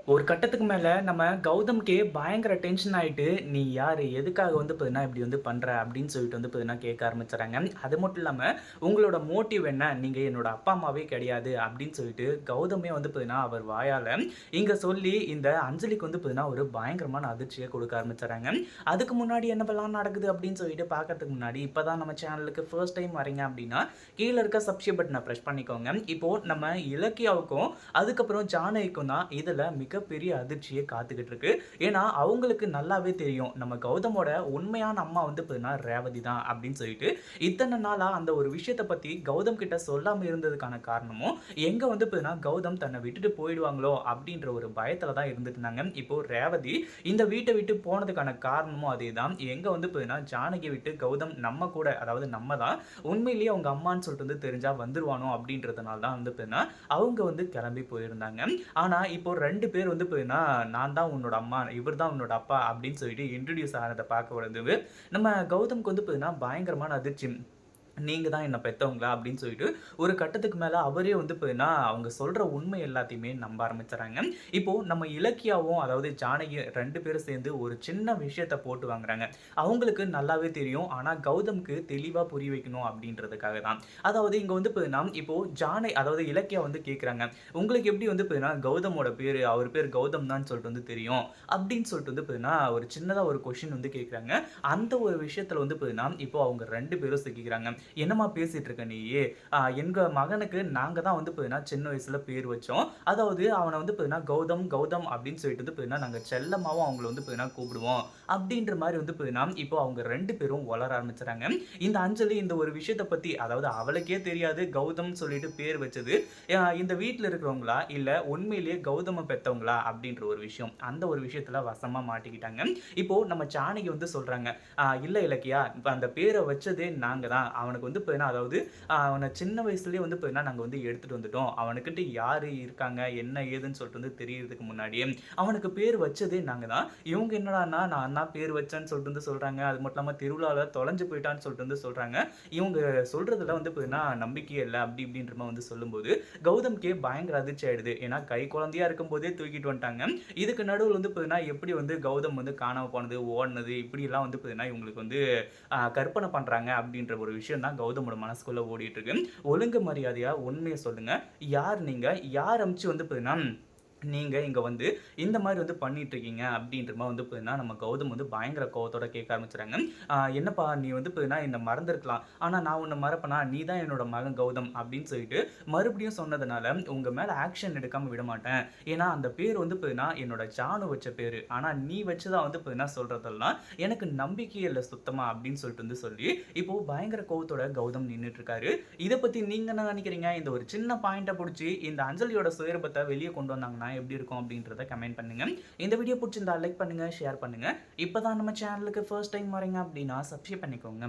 ஒரு கட்டத்துக்கு மேல நம்ம கௌதம்க்கே பயங்கர டென்ஷன் ஆயிட்டு, "நீ யாரு? எதுக்காக வந்து பார்த்தீங்கன்னா, இப்படி வந்து பண்ற?" அப்படின்னு சொல்லிட்டு வந்து பார்த்தீங்கன்னா கேட்க ஆரம்பிச்சுறாங்க. அது மட்டும் இல்லாம, "உங்களோட மோட்டிவ் என்ன? நீங்க என்னோட அப்பா, அம்மாவே கிடையாது." அப்படின்னு சொல்லிட்டு கௌதமே வந்து பார்த்தீங்கன்னா, அவர் வாயால இங்க சொல்லி இந்த அஞ்சலிக்கு வந்து பார்த்தீங்கன்னா, ஒரு பயங்கரமான அதிர்ச்சிய கொடுக்க ஆரம்பிச்சுறாங்க. அதுக்கு முன்னாடி என்னவெல்லாம் நடக்குது அப்படின்னு சொல்லிட்டு பார்க்கறதுக்கு முன்னாடி, இப்ப தான் நம்ம சேனலுக்கு ஃபர்ஸ்ட் டைம் வரீங்க அப்படின்னா, கீழ இருக்க சப்ஸ்கிரைப் பட்டன பிரஸ் பண்ணிக்கோங்க. இப்போ நம்ம இலக்கியாவுக்கும், அதுக்கப்புறம் ஜானகிக்கும் தான் இதுல மிகப்பெரிய அதிர்ச்சியே காத்துக்கிட்டு இருக்கு. ஏன்னா, அவங்களுக்கு நல்லாவே தெரியும். நம்ம கௌதமோட உண்மையான அம்மா வந்து பார்த்தீங்கன்னா, ரேவதி தான் அப்படின்னு சொல்லிட்டு, இத்தன நாளா அந்த ஒரு விஷயத்த பத்தி கௌதம் கிட்ட சொல்லாம இருந்ததுக்கான காரணமும், எங்க வந்து பார்த்தீங்கன்னா, கௌதம் தன்ன விட்டுட்டு போயிடுவாங்களோ அப்படின்ற ஒரு பயத்துல தான் இருந்துட்டு இருந்தாங்க. இப்போ ரேவதி இந்த வீட்ட விட்டு போனதுக்கான காரணமும் அதேதான். எங்க வந்து பார்த்தீங்கன்னா, ஜானகிய விட்டு கௌதம் நம்ம கூட, அதாவது நம்ம தான் உண்மையிலேயே அவங்க அம்மான்னு சொல்லிட்டு வந்து தெரிஞ்சா வந்துருவானோ அப்படின்றதுனால தான் வந்து பார்த்தீங்கன்னா, அவங்க வந்து கிளம்பி போயிருந்தாங்க. ஆனா, இப்போ 2 பேர் வந்து பார்த்தீங்கன்னா, நான் தான் உன்னோட அம்மா, இவர் தான் உன்னோட அப்பா அப்படின்னு சொல்லிட்டு இன்ட்ரோடியூஸ் ஆனத பார்க்க பொழுது, நம்ம கௌதம்க்கு வந்து பார்த்தீங்கன்னா, பயங்கரமான அதிர்ச்சி. நீங்க தான் என்ன பெத்தவங்களா? அப்படின்னு சொல்லிட்டு, ஒரு கட்டத்துக்கு மேல அவரே வந்து பார்த்தீங்கன்னா, அவங்க சொல்ற உண்மை எல்லாத்தையுமே நம்ப ஆரம்பிச்சுறாங்க. இப்போ நம்ம இலக்கியாவும், அதாவது ஜானகி 2 பேரும் சேர்ந்து ஒரு சின்ன விஷயத்த போட்டு வாங்குறாங்க. அவங்களுக்கு நல்லாவே தெரியும். ஆனா கௌதம்க்கு தெளிவா புரிய வைக்கணும் அப்படின்றதுக்காக தான். அதாவது இங்க வந்து பார்த்தீங்கன்னா, இப்போ அதாவது இலக்கியா வந்து கேட்குறாங்க. உங்களுக்கு எப்படி வந்து பார்த்தீங்கன்னா, கௌதமோட பேரு, அவர் பேர் கௌதம் தான்னு சொல்லிட்டு வந்து தெரியும். அப்படின்னு சொல்லிட்டு வந்து பார்த்தீங்கன்னா, ஒரு சின்னதா ஒரு கொஸ்டின் வந்து கேட்குறாங்க. அந்த ஒரு விஷயத்துல வந்து பார்த்தீங்கன்னா, இப்போ அவங்க 2 பேரும் சிக்கிக்கிறாங்க. என்னம்மா பேசிட்டு இருக்க நீயி? எங்க மகனுக்கு நாங்க தான் வந்து பார்த்தீங்கன்னா, சின்ன வயசுல பேர் வச்சோம். அதாவது அவன வந்து பார்த்தீங்கன்னா, கௌதம், கௌதம் அப்படின்னு சொல்லிட்டு வந்து பார்த்தீங்கன்னா, நாங்க செல்லமாவும் அவங்கள வந்து பார்த்தீங்கன்னா கூப்பிடுவோம். அப்படின்ற மாரி வந்து பார்த்தீங்கன்னா, இப்போ அவங்க 2 பேரும் வளர ஆரம்பிச்சுறாங்க. இந்த அஞ்சலி இந்த ஒரு விஷயத்த பத்தி, அதாவது அவளுக்கே தெரியாது கௌதம்னு சொல்லிட்டு பேர் வச்சது, இந்த வீட்ல இருக்கிறவங்களா? இல்ல உண்மையிலேயே கௌதம பெத்தவங்களா? அப்படின்ற ஒரு விஷயம். அந்த ஒரு விஷயத்துல வசமா மாட்டிக்கிட்டாங்க. இப்போ நம்ம ஜானகி வந்து சொல்றாங்க, இல்ல இலக்கியா, இப்ப அந்த பேர வச்சதே நாங்க தான். அவனுக்கு வந்து பார்த்தீங்கன்னா, அதாவது அவன சின்ன வயசுலயே வந்து பார்த்தீங்கன்னா, நாங்க வந்து எடுத்துட்டு வந்துட்டோம். அவனுக்கிட்ட யாரு இருக்காங்க, என்ன ஏதுன்னு சொல்லிட்டு வந்து தெரியறதுக்கு முன்னாடியே, அவனுக்கு பேர் வச்சதே நாங்க தான். இவங்க என்னடான்னா, நான் தான் பேர் வச்சேன்னு சொல்லிட்டு வந்து சொல்றாங்க. அது மட்டும் இல்லாம திருவிழால தொலைஞ்சு போயிட்டான்னு சொல்லிட்டு வந்து சொல்றாங்க. இவங்க சொல்றதுல வந்து பார்த்தீங்கன்னா, நம்பிக்கையே இல்ல. அப்படி இப்படின்ற மாரி வந்து சொல்லும்போது, கௌதம்க்கே பயங்கர அதிர்ச்சி ஆயிடுது. ஏன்னா, கை குழந்தையா இருக்கும்போதே தூக்கிட்டு வந்துட்டாங்க. இதுக்கு நடுவுல வந்து பார்த்தீங்கன்னா, எப்படி வந்து கௌதம் வந்து காணாம போனது, ஓடுனது இப்படிலாம் வந்து பார்த்தீங்கன்னா, இவங்களுக்கு வந்து கற்பனை பண்றாங்க அப்படின்ற ஒரு விஷயம் தான் கௌதமோட மனசுக்குள்ள ஓடிட்டு இருக்கு. ஒழுங்கு மரியாதையா உண்மைய சொல்லுங்க. யார் நீங்க? யார் அனுப்பிச்சு வந்து பார்த்தீங்கன்னா, நீங்க இங்க வந்து இந்த மாரி வந்து பண்ணிட்டு இருக்கீங்க அப்படின்ற மாரி வந்து பார்த்தீங்கன்னா, நம்ம கௌதம் வந்து பயங்கர கோவத்தோட கேட்க ஆரம்பிச்சுறாங்க. என்னப்பா நீ வந்து பார்த்தீங்கன்னா என்ன மறந்திருக்கலாம். ஆனா நான் உன்ன மறப்பனா? நீ தான் என்னோட மகன் கௌதம் அப்படின்னு சொல்லிட்டு மறுபடியும் சொன்னதுனால, உங்க மேல ஆக்ஷன் எடுக்காம விடமாட்டேன். ஏன்னா அந்த பேர் வந்து பார்த்தீங்கன்னா, என்னோட ஜானு வச்ச பேரு. ஆனா நீ வச்சதா வந்து பார்த்தீங்கன்னா சொல்றதெல்லாம் எனக்கு நம்பிக்கையே இல்ல சுத்தமா அப்படின்னு சொல்லிட்டு வந்து சொல்லி, இப்போ பயங்கர கோவத்தோட கௌதம் நின்னுட்டு இருக்காரு. இத பத்தி நீங்க என்ன நினைக்கிறீங்க? இந்த ஒரு சின்ன பாயிண்ட்ட புடிச்சு இந்த அஞ்சலியோட சுயரூபத்த வெளிய கொண்டு வந்தாங்கன்னா எப்படி இருக்கும் அப்படின்றத கமெண்ட் பண்ணுங்க. இந்த வீடியோ புடிச்சிருந்தா லைக் பண்ணுங்க, ஷேர் பண்ணுங்க. இப்ப தான் நம்ம சேனலுக்கு ஃபர்ஸ்ட் டைம் வரீங்க அப்படின்னா சப்ஸ்கிரைப் பண்ணிக்கோங்க.